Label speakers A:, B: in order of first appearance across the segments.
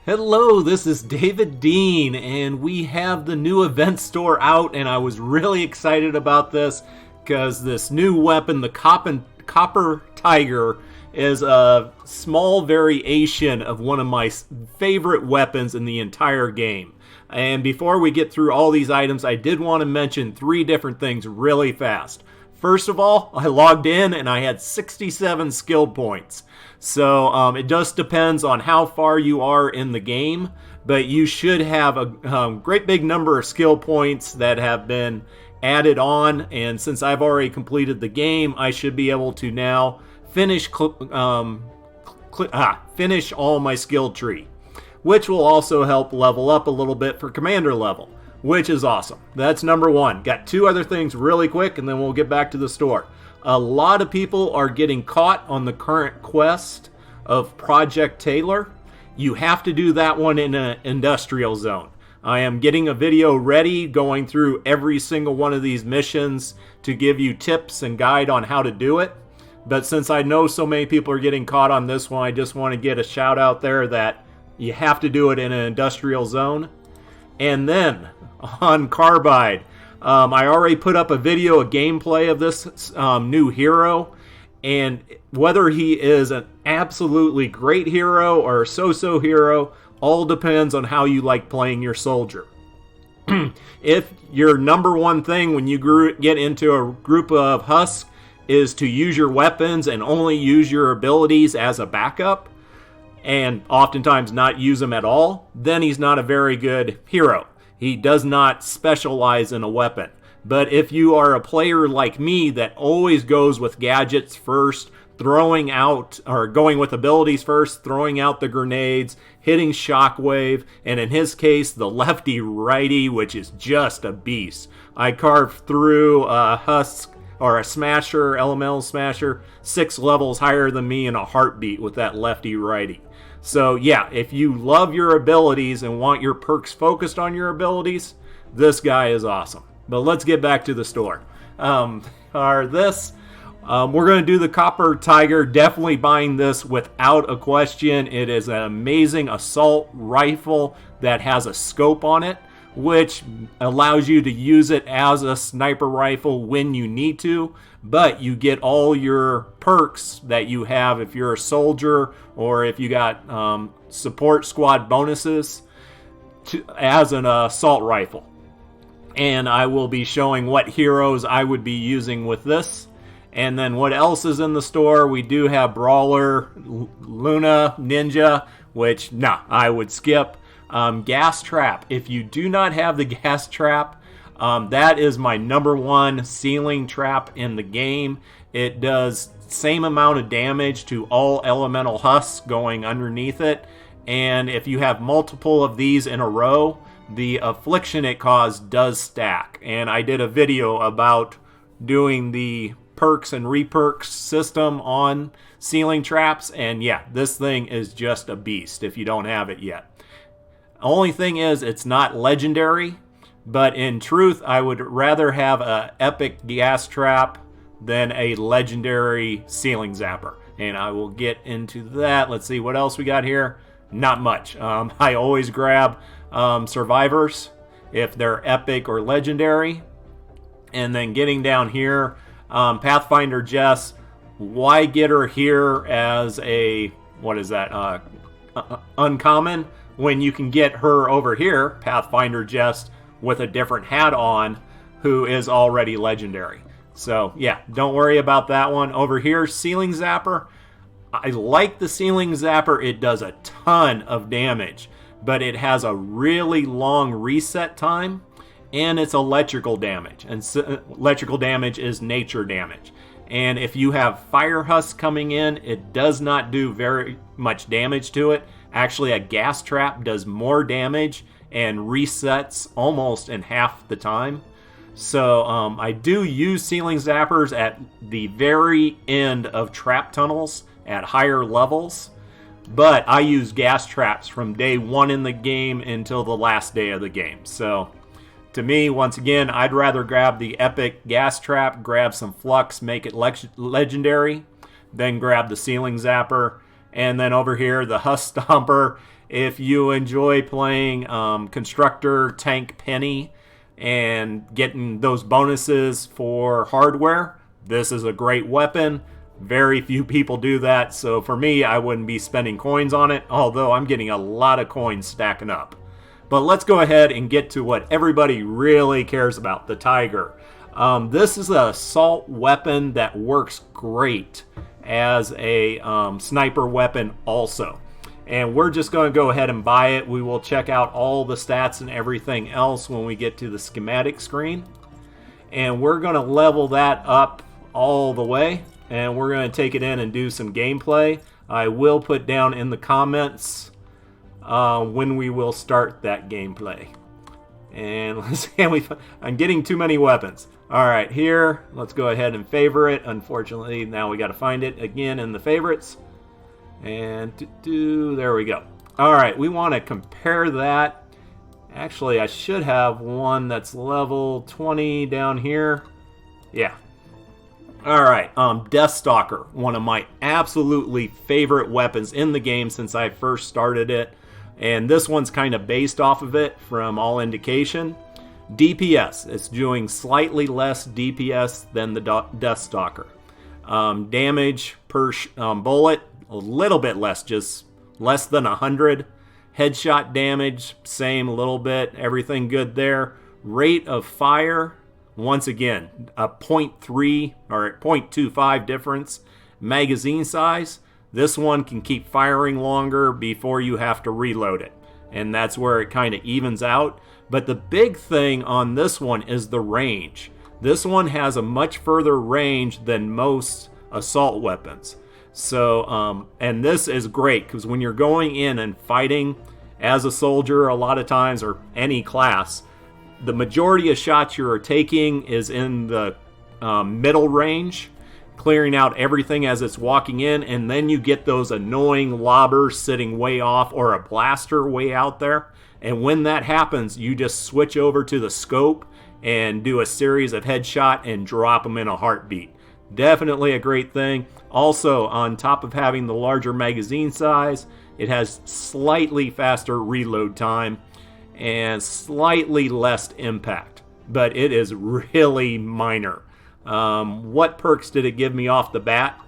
A: Hello, this is David Dean, and we have the new event store out, and I was really excited about this because this new weapon, the Copper Tiger, is a small variation of one of my favorite weapons in the entire game. And before we get through all these items, I did want to mention 3 different things really fast. First of all, I logged in and I had 67 skill points. So it just depends on how far you are in the game, but you should have a great big number of skill points that have been added on. And since I've already completed the game, I should be able to now finish all my skill tree, which will also help level up a little bit for commander level, which is awesome. That's number 1. Got 2 other things really quick, and then we'll get back to the store. A lot of people are getting caught on the current quest of Project Taylor. You have to do that one in an industrial zone. I am getting a video ready going through every single one of these missions to give you tips and guide on how to do it. But since I know so many people are getting caught on this one, I just want to get a shout out there that you have to do it in an industrial zone. And then on Carbide, I already put up a video, a gameplay of this new hero, and whether he is an absolutely great hero or a so-so hero, all depends on how you like playing your soldier. If your number one thing when you get into a group of husks is to use your weapons and only use your abilities as a backup, and oftentimes not use them at all, then he's not a very good hero. He does not specialize in a weapon. But if you are a player like me that always goes with gadgets first, throwing out, or going with abilities first, throwing out the grenades, hitting shockwave, and in his case, the lefty-righty, which is just a beast. I carved through a husk, or a smasher, elemental smasher, 6 levels higher than me in a heartbeat with that lefty-righty. So yeah, if you love your abilities and want your perks focused on your abilities, this guy is awesome. But let's get back to the store. We're going to do the Copper Tiger. Definitely buying this without a question. It is an amazing assault rifle that has a scope on it, which allows you to use it as a sniper rifle when you need to, but you get all your perks that you have if you're a soldier or if you got support squad bonuses as an assault rifle. And I will be showing what heroes I would be using with this. And then what else is in the store? We do have Brawler, Luna, Ninja, which, I would skip. Gas Trap. If you do not have the Gas Trap, that is my number 1 ceiling trap in the game. It does same amount of damage to all elemental husks going underneath it. And if you have multiple of these in a row, the affliction it caused does stack. And I did a video about doing the perks and RePerks system on ceiling traps. And yeah, this thing is just a beast if you don't have it yet. Only thing is, it's not legendary, but in truth, I would rather have an epic gas trap than a legendary ceiling zapper. And I will get into that. Let's see what else we got here. Not much. I always grab survivors if they're epic or legendary. And then getting down here, Pathfinder Jess. Why get her here as a, uncommon, when you can get her over here, Pathfinder Jest, with a different hat on, who is already legendary. So yeah, don't worry about that one. Over here, Ceiling Zapper. I like the Ceiling Zapper. It does a ton of damage, but it has a really long reset time, and it's electrical damage. And electrical damage is nature damage. And if you have Fire Husk coming in, it does not do very much damage to it. Actually, a gas trap does more damage and resets almost in half the time. So I do use ceiling zappers at the very end of trap tunnels at higher levels. But I use gas traps from day 1 in the game until the last day of the game. So to me, once again, I'd rather grab the epic gas trap, grab some flux, make it legendary, then grab the ceiling zapper. And then over here, the Husk Stomper if you enjoy playing Constructor, Tank, Penny, and getting those bonuses for hardware, this is a great weapon. Very few people do that, so for me, I wouldn't be spending coins on it, although I'm getting a lot of coins stacking up. But let's go ahead and get to what everybody really cares about, the Tiger. This is an assault weapon that works great as a sniper weapon also. And we're just going to go ahead and buy it. We will check out all the stats and everything else when we get to the schematic screen. And we're going to level that up all the way. And we're going to take it in and do some gameplay. I will put down in the comments when we will start that gameplay. And let's see, I'm getting too many weapons. All right, here, let's go ahead and favorite. Unfortunately, now we got to find it again in the favorites. And there we go. All right, we want to compare that. Actually, I should have one that's level 20 down here. Yeah. All right, Deathstalker, one of my absolutely favorite weapons in the game since I first started it. And this one's kind of based off of it from all indication. DPS, it's doing slightly less DPS than the Deathstalker. Damage per bullet, a little bit less, just less than 100. Headshot damage, same, a little bit, everything good there. Rate of fire, once again, a 0.3 or 0.25 difference. Magazine size, this one can keep firing longer before you have to reload it. And that's where it kind of evens out. But the big thing on this one is the range. This one has a much further range than most assault weapons. So, and this is great because when you're going in and fighting as a soldier a lot of times, or any class, the majority of shots you're taking is in the middle range, clearing out everything as it's walking in, and then you get those annoying lobbers sitting way off or a blaster way out there. And when that happens, you just switch over to the scope and do a series of headshot and drop them in a heartbeat. Definitely a great thing. Also, on top of having the larger magazine size, it has slightly faster reload time and slightly less impact, but it is really minor. What perks did it give me off the bat?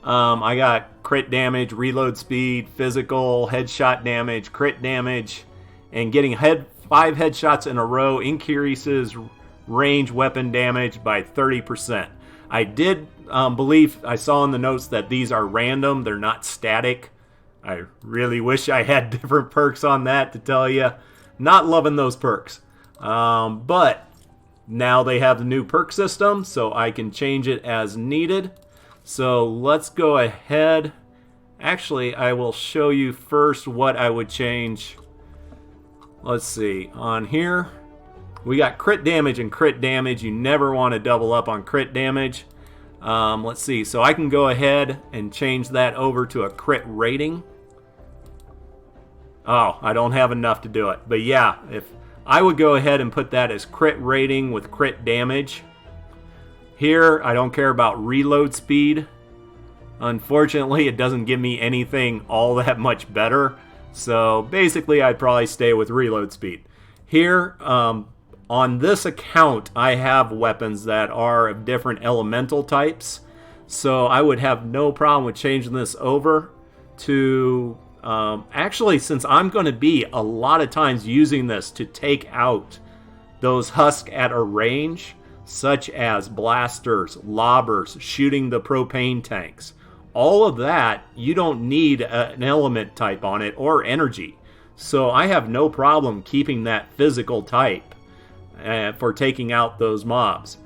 A: I got crit damage, reload speed, physical, headshot damage, crit damage, and getting 5 headshots in a row increases range weapon damage by 30%. I did believe I saw in the notes that these are random, they're not static. I really wish I had different perks on that to tell you. Not loving those perks. But now they have the new perk system, so I can change it as needed. So let's go ahead. Actually, I will show you first what I would change. Let's see. On here, we got crit damage and crit damage. You never want to double up on crit damage. Let's see. So I can go ahead and change that over to a crit rating. Oh, I don't have enough to do it. But yeah, if I would go ahead and put that as crit rating with crit damage. Here, I don't care about reload speed. Unfortunately, it doesn't give me anything all that much better. So basically, I'd probably stay with reload speed. Here, on this account, I have weapons that are of different elemental types. So I would have no problem with changing this over to... actually, since I'm going to be a lot of times using this to take out those husks at a range, such as blasters, lobbers, shooting the propane tanks, all of that, you don't need an element type on it or energy. So I have no problem keeping that physical type for taking out those mobs.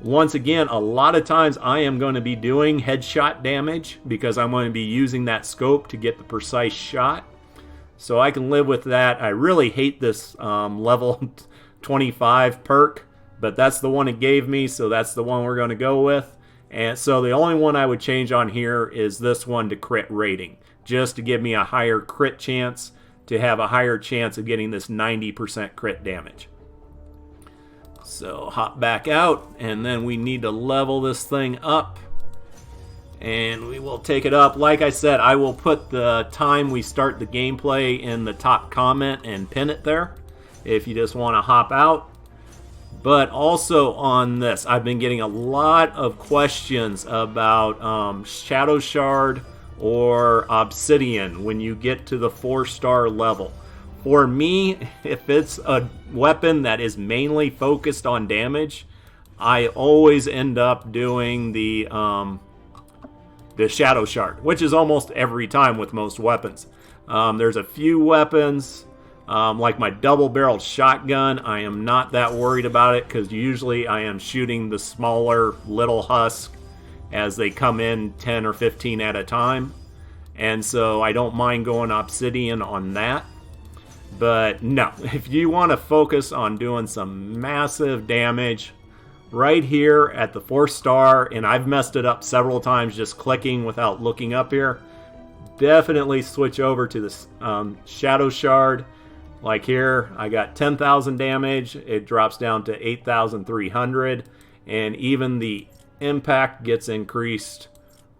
A: Once again, a lot of times I am going to be doing headshot damage because I'm going to be using that scope to get the precise shot. So I can live with that. I really hate this level 25 perk, but that's the one it gave me, so that's the one we're going to go with. And so the only one I would change on here is this one to crit rating, just to give me a higher crit chance, to have a higher chance of getting this 90% crit damage. So hop back out, and then we need to level this thing up. And we will take it up. Like I said, I will put the time we start the gameplay in the top comment and pin it there if you just want to hop out. But also on this, I've been getting a lot of questions about Shadow Shard or Obsidian when you get to the 4-star level. For me, if it's a weapon that is mainly focused on damage, I always end up doing the Shadow Shard, which is almost every time with most weapons. There's a few weapons, like my double-barreled shotgun. I am not that worried about it because usually I am shooting the smaller little husk as they come in 10 or 15 at a time. And so I don't mind going Obsidian on that. But no, if you want to focus on doing some massive damage right here at the 4-star, and I've messed it up several times just clicking without looking up here, definitely switch over to the Shadow Shard. Like here, I got 10,000 damage. It drops down to 8,300, and even the impact gets increased,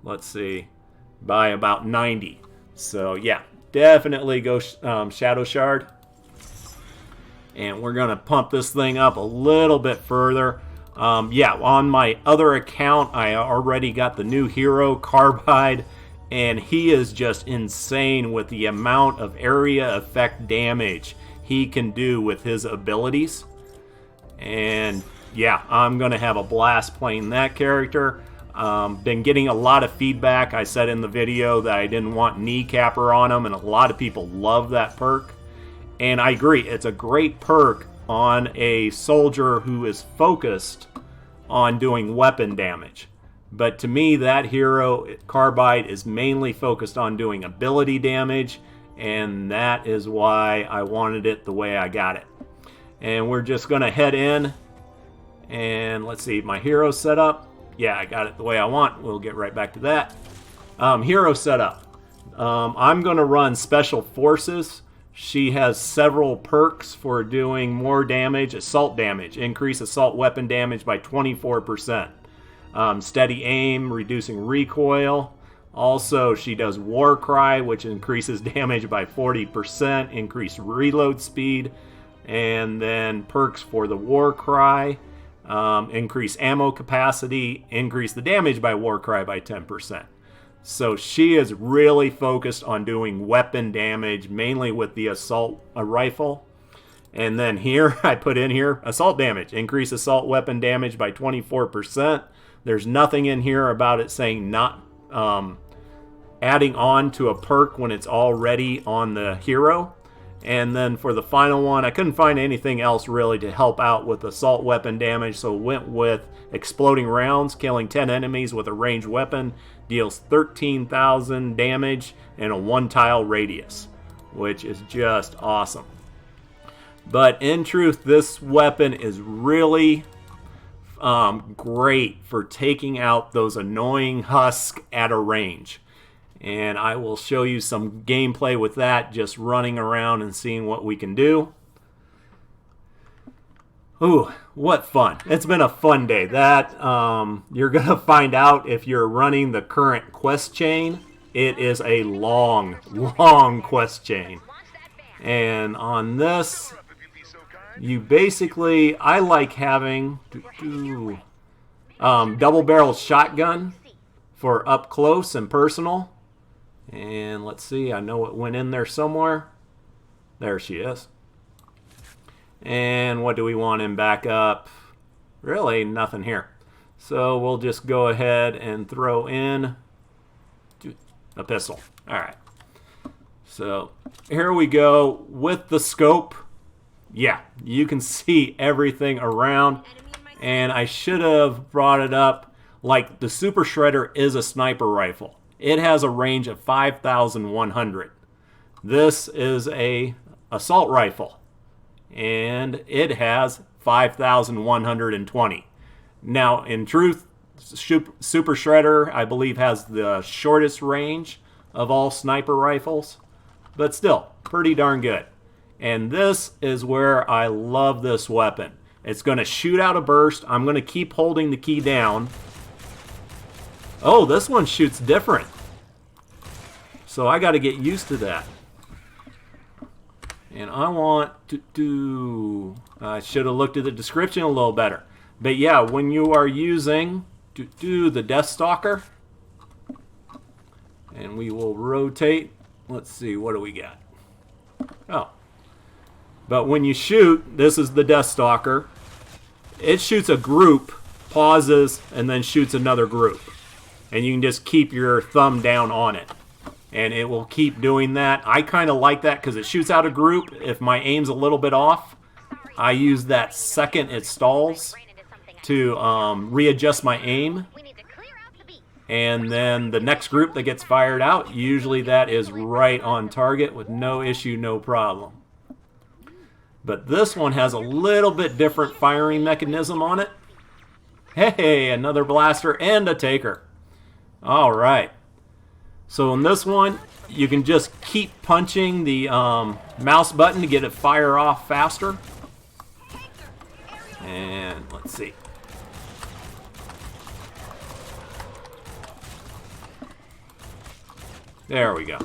A: let's see, by about 90. So yeah, definitely go Shadow Shard. And we're going to pump this thing up a little bit further. Yeah, on my other account, I already got the new hero, Carbide, and he is just insane with the amount of area effect damage he can do with his abilities. And yeah, I'm going to have a blast playing that character. Been getting a lot of feedback. I said in the video that I didn't want kneecapper on him, and a lot of people love that perk. And I agree, it's a great perk on a soldier who is focused on doing weapon damage. But to me, that hero, Carbide, is mainly focused on doing ability damage, and that is why I wanted it the way I got it. And we're just going to head in, and let's see, my hero setup. Yeah, I got it the way I want. We'll get right back to that. Hero setup. I'm going to run Special Forces. She has several perks for doing more damage. Assault damage. Increase assault weapon damage by 24%. Steady aim, reducing recoil. Also, she does War Cry, which increases damage by 40%. Increased reload speed. And then perks for the War Cry. Increase ammo capacity. Increase the damage by War Cry by 10%. So she is really focused on doing weapon damage, mainly with the assault rifle. And then here, I put in here, assault damage. Increase assault weapon damage by 24%. There's nothing in here about it saying not adding on to a perk when it's already on the hero. And then for the final one, I couldn't find anything else really to help out with assault weapon damage, so went with exploding rounds. Killing 10 enemies with a ranged weapon deals 13,000 damage and a 1-tile radius, which is just awesome. But in truth, this weapon is really great for taking out those annoying husks at a range. And I will show you some gameplay with that, just running around and seeing what we can do. Ooh, what fun. It's been a fun day. That, you're going to find out if you're running the current quest chain. It is a long, long quest chain. And on this, you basically, I like having double-barreled shotgun for up close and personal. And let's see, I know it went in there somewhere. There she is. And what do we want in backup? Really, nothing here. So we'll just go ahead and throw in a pistol. All right. So here we go with the scope. Yeah, you can see everything around. And I should have brought it up. Like, the Super Shredder is a sniper rifle. It has a range of 5,100. This is a assault rifle, and it has 5,120. Now, in truth, Super Shredder, I believe, has the shortest range of all sniper rifles, but still, pretty darn good. And this is where I love this weapon. It's going to shoot out a burst. I'm going to keep holding the key down. Oh, this one shoots different. So I got to get used to that. And I want to do... I should have looked at the description a little better. But yeah, when you are using the Deathstalker, and we will rotate. Let's see, what do we got? Oh. But when you shoot, this is the Deathstalker. It shoots a group, pauses, and then shoots another group. And you can just keep your thumb down on it. And it will keep doing that. I kind of like that because it shoots out a group. If my aim's a little bit off, I use that second it stalls to readjust my aim. And then the next group that gets fired out, usually that is right on target with no issue, no problem. But this one has a little bit different firing mechanism on it. Hey, another blaster and a taker. All right. So in this one, you can just keep punching the mouse button to get it fire off faster. And let's see. There we go.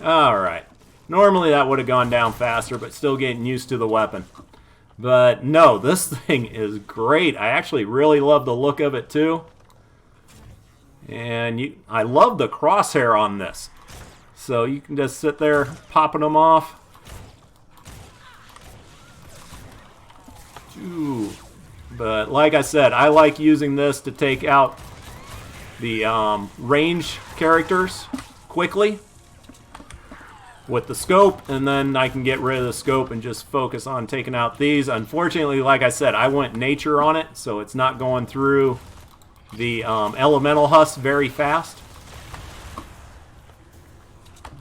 A: All right. Normally that would have gone down faster, but still getting used to the weapon. But no, this thing is great. I actually really love the look of it too. And I love the crosshair on this. So you can just sit there popping them off. Ooh. But like I said, I like using this to take out the range characters quickly with the scope, and then I can get rid of the scope and just focus on taking out these. Unfortunately, like I said, I went nature on it, so it's not going through the elemental husk very fast.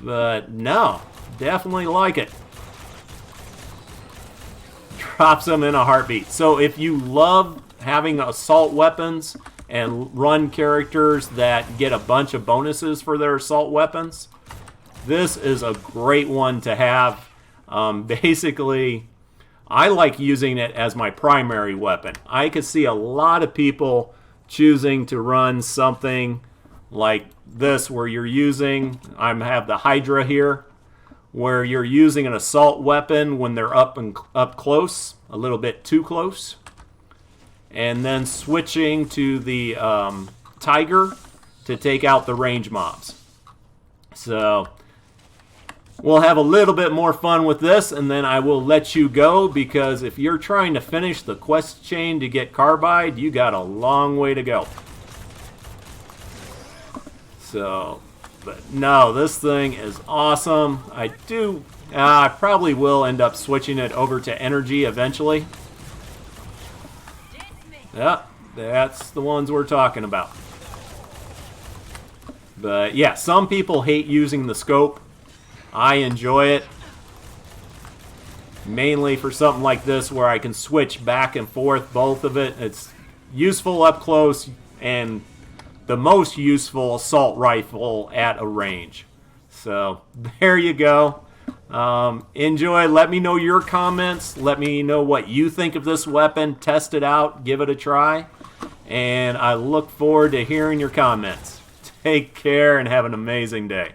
A: But no, definitely like it. Drops them in a heartbeat. So if you love having assault weapons and run characters that get a bunch of bonuses for their assault weapons, this is a great one to have. Basically, I like using it as my primary weapon. I could see a lot of people choosing to run something like this where you're using, I have the Hydra here, where you're using an assault weapon when they're up close, a little bit too close, and then switching to the Tiger to take out the range mobs. So we'll have a little bit more fun with this, and then I will let you go, because if you're trying to finish the quest chain to get Carbide, you got a long way to go. So, but no, this thing is awesome. I probably will end up switching it over to energy eventually. Yeah, that's the ones we're talking about. But yeah, some people hate using the scope. I enjoy it. Mainly for something like this where I can switch back and forth both of it. It's useful up close and the most useful assault rifle at a range. So there you go. Enjoy. Let me know your comments. Let me know what you think of this weapon. Test it out. Give it a try. And I look forward to hearing your comments. Take care and have an amazing day.